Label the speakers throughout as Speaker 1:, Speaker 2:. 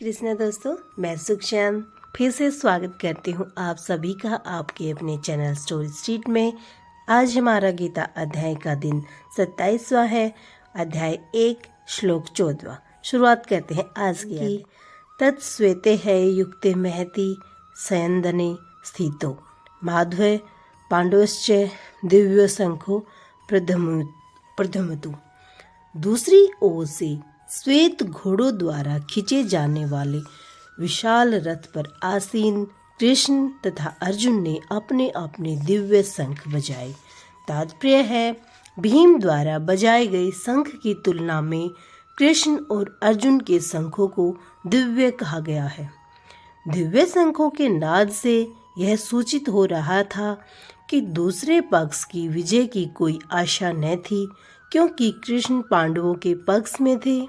Speaker 1: कृष्णा दोस्तों, मैं सुखश्याम फिर से स्वागत करती हूँ आप सभी का आपके अपने चैनल स्टोरी स्ट्रीट में। आज हमारा गीता अध्याय का दिन 27वां है। अध्याय 1 श्लोक 14। शुरुआत करते हैं आज की। तत्स्वेते है युक्ते महति सयंदने स्थितो माधव पांडवश्च दिव्य शंखो प्रधमतु। दूसरी ओर से श्वेत घोड़ों द्वारा खींचे जाने वाले विशाल रथ पर आसीन कृष्ण तथा अर्जुन ने अपने अपने दिव्य शंख बजाए। तात्पर्य है, भीम द्वारा बजाए गए शंख की तुलना में कृष्ण और अर्जुन के शंखों को दिव्य कहा गया है। दिव्य शंखों के नाद से यह सूचित हो रहा था कि दूसरे पक्ष की विजय की कोई आशा न थी, क्योंकि कृष्ण पांडवों के पक्ष में थे।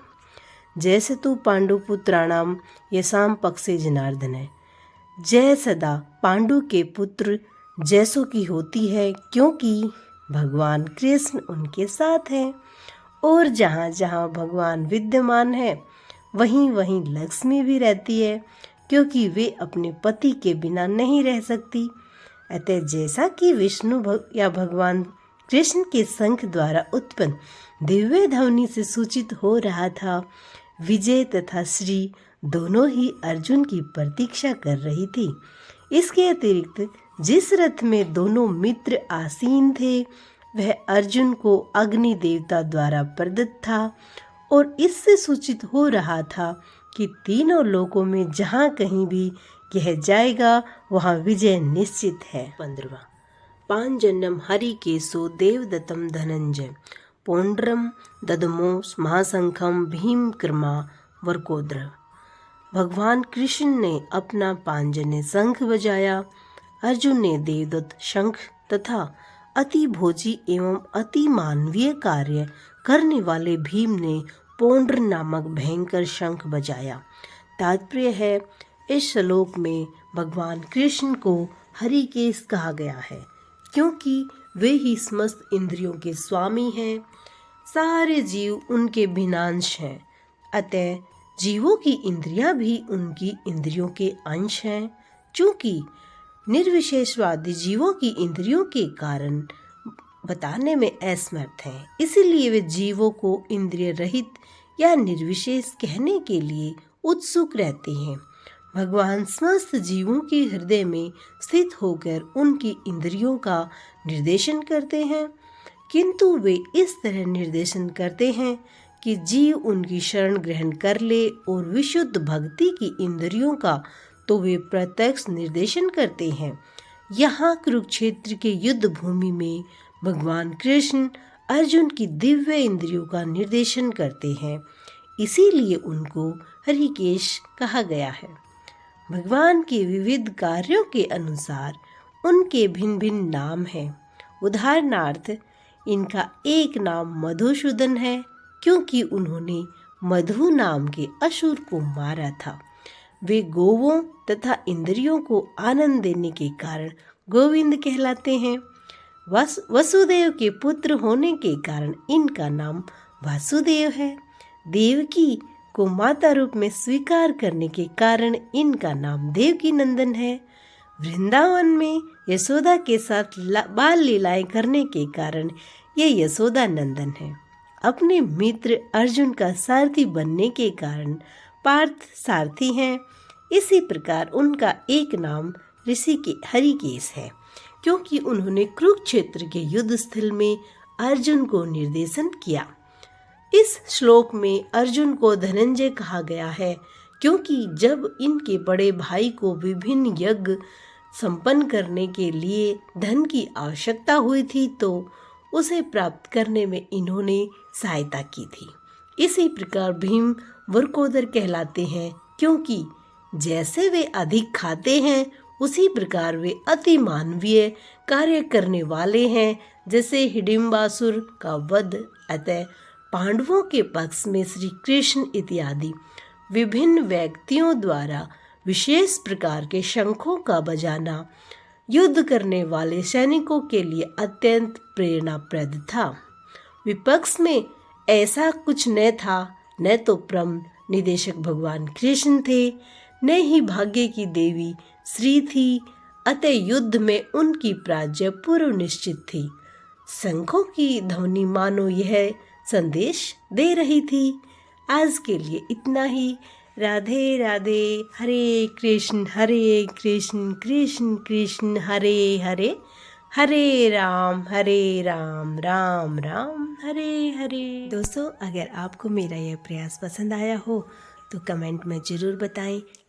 Speaker 1: जैसे तू पांडुपुत्राणाम यशाम पक्षे जनार्दन है, जय सदा पांडु के पुत्र जैसों की होती है, क्योंकि भगवान कृष्ण उनके साथ हैं। और जहाँ जहाँ भगवान विद्यमान है वहीं वहीं लक्ष्मी भी रहती है, क्योंकि वे अपने पति के बिना नहीं रह सकती। अतः जैसा कि विष्णु या भगवान कृष्ण के शंख द्वारा उत्पन्न दिव्य ध्वनि से सूचित हो रहा था, विजय तथा श्री दोनों ही अर्जुन की प्रतीक्षा कर रही थी। इसके अतिरिक्त जिस रथ में दोनों मित्र आसीन थे वह अर्जुन को अग्नि देवता द्वारा प्रदत्त था, और इससे सूचित हो रहा था कि तीनों लोकों में जहाँ कहीं भी यह जाएगा वहाँ विजय निश्चित है। 15वां पांजन्यम हरिकेशो देवदत्तम धनंजय पौंड्रम ददमो महाशंखम भीम कर्मा वरकोद्र। भगवान कृष्ण ने अपना पांजन्य शंख बजाया, अर्जुन ने देवदत्त शंख तथा अति भोजी एवं अति मानवीय कार्य करने वाले भीम ने पौंड्र नामक भयंकर शंख बजाया। तात्पर्य है, इस श्लोक में भगवान कृष्ण को हरिकेश कहा गया है, क्योंकि वे ही समस्त इंद्रियों के स्वामी हैं। सारे जीव उनके भिन्नांश हैं, अतः जीवों की इंद्रियां भी उनकी इंद्रियों के अंश हैं। चूँकि निर्विशेषवादी जीवों की इंद्रियों के कारण बताने में असमर्थ हैं, इसीलिए वे जीवों को इंद्रिय रहित या निर्विशेष कहने के लिए उत्सुक रहते हैं। भगवान समस्त जीवों के हृदय में स्थित होकर उनकी इंद्रियों का निर्देशन करते हैं, किंतु वे इस तरह निर्देशन करते हैं कि जीव उनकी शरण ग्रहण कर ले, और विशुद्ध भक्ति की इंद्रियों का तो वे प्रत्यक्ष निर्देशन करते हैं। यहाँ कुरुक्षेत्र के युद्ध भूमि में भगवान कृष्ण अर्जुन की दिव्य इंद्रियों का निर्देशन करते हैं, इसीलिए उनको हरिकेश कहा गया है। भगवान के विविध कार्यों के अनुसार उनके भिन्न भिन्न नाम हैं। उदाहरणार्थ, इनका एक नाम मधुसूदन है, क्योंकि उन्होंने मधु नाम के असुर को मारा था। वे गोवों तथा इंद्रियों को आनंद देने के कारण गोविंद कहलाते हैं। वसुदेव के पुत्र होने के कारण इनका नाम वासुदेव है। देवकी को माता रूप में स्वीकार करने के कारण इनका नाम देवकी नंदन है। वृंदावन में यशोदा के साथ बाल लीलाएं करने के कारण ये यशोदा नंदन है। अपने मित्र अर्जुन का सारथी बनने के कारण पार्थ सारथी हैं। इसी प्रकार उनका एक नाम ऋषि के हरिकेश है, क्योंकि उन्होंने कुरुक्षेत्र के युद्ध स्थल में अर्जुन को निर्देशन किया। इस श्लोक में अर्जुन को धनंजय कहा गया है, क्योंकि जब इनके बड़े भाई को विभिन्न यज्ञ संपन्न करने के लिए धन की आवश्यकता हुई थी, तो उसे प्राप्त करने में इन्होंने सहायता की थी। इसी प्रकार भीम वरकोदर कहलाते हैं, क्योंकि जैसे वे अधिक खाते हैं उसी प्रकार वे अति मानवीय कार्य करने वाले हैं, जैसे हिडिंबासुर का वध। अतः पांडवों के पक्ष में श्री कृष्ण इत्यादि विभिन्न व्यक्तियों द्वारा विशेष प्रकार के शंखों का बजाना युद्ध करने वाले सैनिकों के लिए अत्यंत प्रेरणाप्रद था। विपक्ष में ऐसा कुछ न था, न तो प्रम निदेशक भगवान कृष्ण थे, न ही भाग्य की देवी श्री थी, अतः युद्ध में उनकी पराजय पूर्व निश्चित थी। शंखों की ध्वनि मानो यह संदेश दे रही थी। आज के लिए इतना ही। राधे राधे। हरे कृष्ण कृष्ण कृष्ण हरे हरे, हरे राम राम राम हरे हरे। दोस्तों, अगर आपको मेरा यह प्रयास पसंद आया हो तो कमेंट में ज़रूर बताएं,